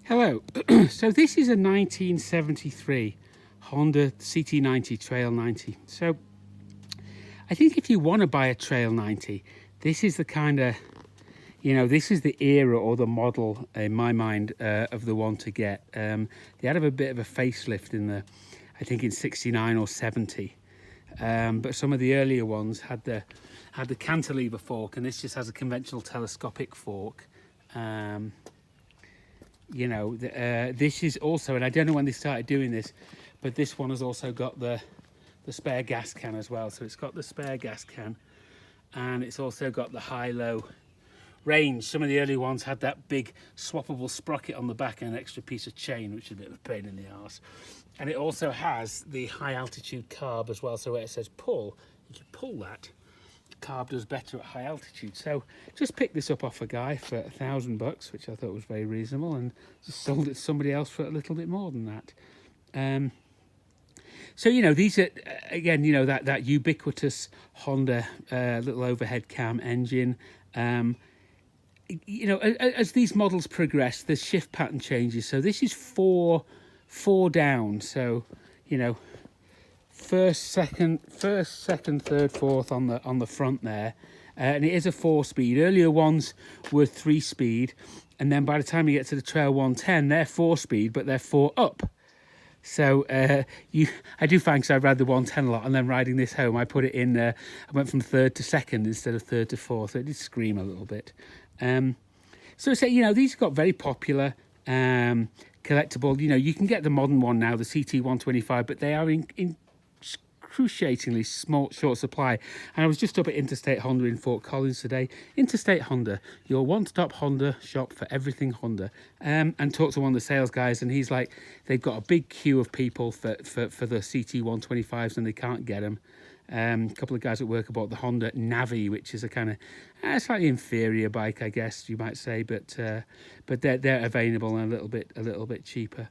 Hello. So this is a 1973 Honda CT90 Trail 90. So I think if you want to buy a Trail 90, this is the kind of, this is the era or the model in my mind of the one to get. They had a bit of a facelift I think in 69 or 70. But some of the earlier ones had the cantilever fork, and this just has a conventional telescopic fork. This is also, and I don't know when they started doing this, but this one has also got the spare gas can as well. So it's got the spare gas can, and it's also got the high-low range. Some of the early ones had that big swappable sprocket on the back and an extra piece of chain, which is a bit of a pain in the arse. And it also has the high altitude carb as well. So where it says pull, you can pull that. Carb does better at high altitude. So just picked this up off a guy for $1,000, which I thought was very reasonable, and just sold it to somebody else for a little bit more than that. So these are again, that ubiquitous Honda little overhead cam engine. As these models progress, the shift pattern changes. So this is four down. So first, second, third, fourth on the front there, and it is a 4-speed. Earlier ones were 3-speed, and then by the time you get to the Trail 110, they're 4-speed, but they're 4 up. So I do find, because I ride the 110 a lot, and then riding this home, I put it in. I went from third to second instead of third to fourth, so it did scream a little bit. So these got very popular. Collectible. You can get the modern one now, the CT125, but they are in excruciatingly short supply. And I was just up at Interstate Honda in Fort Collins today. Interstate Honda, your one-stop Honda shop for everything Honda. And talked to one of the sales guys, and he's like, they've got a big queue of people for the CT125s, and they can't get them. A couple of guys at work bought the Honda Navi, which is a kind of slightly inferior bike, I guess you might say, but they're available and a little bit cheaper.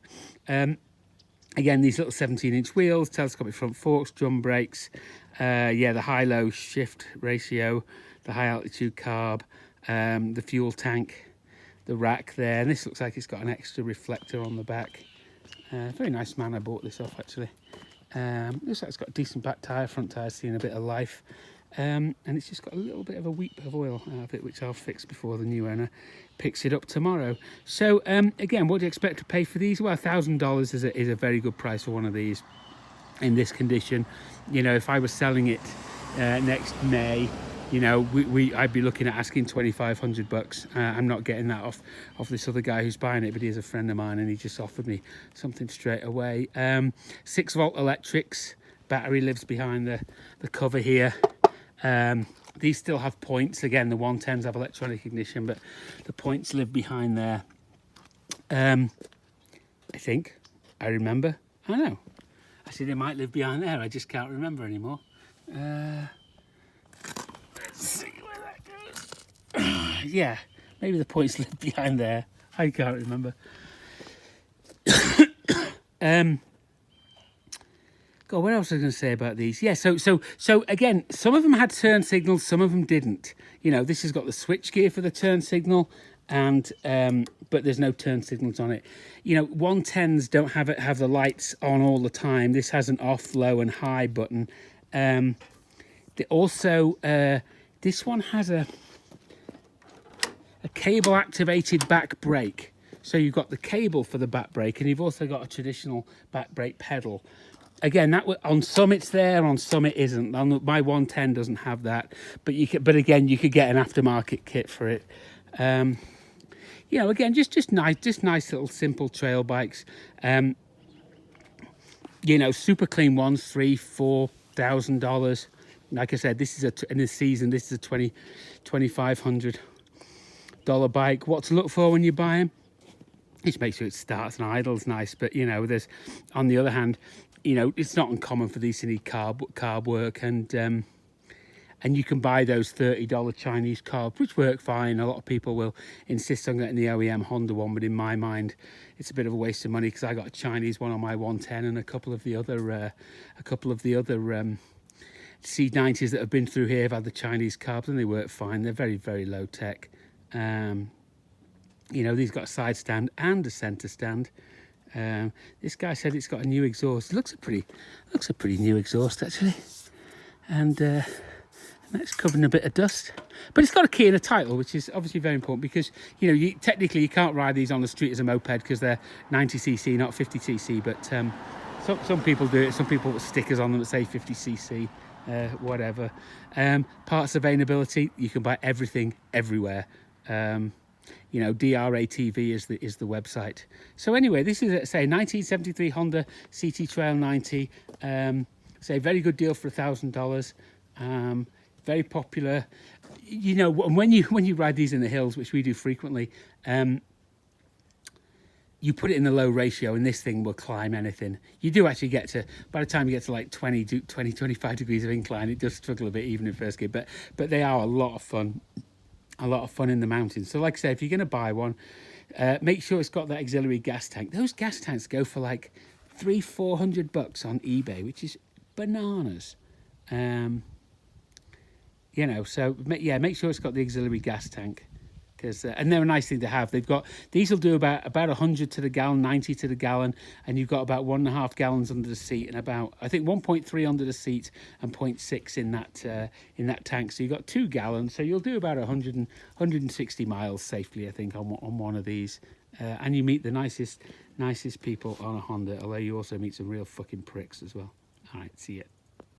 Again, these little 17-inch wheels, telescopic front forks, drum brakes, the high-low shift ratio, the high-altitude carb, the fuel tank, the rack there, and this looks like it's got an extra reflector on the back. Very nice man I bought this off, actually. Looks like it's got a decent back tyre, front tyre's seen a bit of life, and it's just got a little bit of a weep of oil out of it, which I'll fix before the new owner picks it up tomorrow. So again, what do you expect to pay for these? Well, $1,000 is a very good price for one of these in this condition. If I was selling it next May, I'd be looking at asking $2,500. I'm not getting that off this other guy who's buying it, but he is a friend of mine, and he just offered me something straight away. 6-volt electrics. Battery lives behind the cover here. These still have points. Again, the 110s have electronic ignition, but the points live behind there. I think. I remember. I know. I said they might live behind there. I just can't remember anymore. Let's see where that goes. Yeah, maybe the points live behind there. I can't remember. God, what else was I going to say about these? Yeah, so again, some of them had turn signals, some of them didn't. This has got the switch gear for the turn signal, and but there's no turn signals on it. 110s don't have the lights on all the time. This has an off, low, and high button. This one has a cable activated back brake. So you've got the cable for the back brake, and you've also got a traditional back brake pedal. Again, on some it's there, on some it isn't. My 110 doesn't have that, but again, you could get an aftermarket kit for it. Again, just nice little simple trail bikes. Super clean ones, $3,000-$4,000. Like I said, this is in this season, this is a $2,500 bike. What to look for when you buy them? Just make sure it starts and idles nice. But there's, on the other hand, it's not uncommon for these to need carb work, and you can buy those $30 Chinese carbs, which work fine. A lot of people will insist on getting the OEM Honda one, but in my mind, it's a bit of a waste of money, because I got a Chinese one on my 110, and a couple of the other C90s that have been through here have had the Chinese carbs, and they work fine. They're very, very low tech. You know, these got a side stand and a centre stand. This guy said it's got a new exhaust. It looks a pretty new exhaust actually, and it's covered in a bit of dust. But it's got a key and a title, which is obviously very important because, you know, technically you can't ride these on the street as a moped because they're 90cc, not 50cc. But some people do it. Some people put stickers on them that say 50cc, whatever. Parts availability, you can buy everything everywhere. You know, DRATV is the website. So anyway, this is say 1973 Honda CT Trail 90. Say very good deal for $1,000. Very popular. You know, when you ride these in the hills, which we do frequently, you put it in the low ratio and this thing will climb anything. You do actually get to, by the time you get to like 25 degrees of incline, it does struggle a bit even in first gear, but they are a lot of fun. A lot of fun in the mountains. So like I say, if you're going to buy one, make sure it's got that auxiliary gas tank. Those gas tanks go for like $300-400 on eBay, which is bananas. You know, so yeah, make sure it's got the auxiliary gas tank, because and they're a nice thing to have. These will do about 100 to the gallon, 90 to the gallon, and you've got about 1.5 gallons under the seat and about, I think, 1.3 under the seat and 0.6 in that tank. So you've got 2 gallons. So you'll do about 160 miles safely, I think, on one of these. And you meet the nicest people on a Honda, although you also meet some real fucking pricks as well. All right, see ya.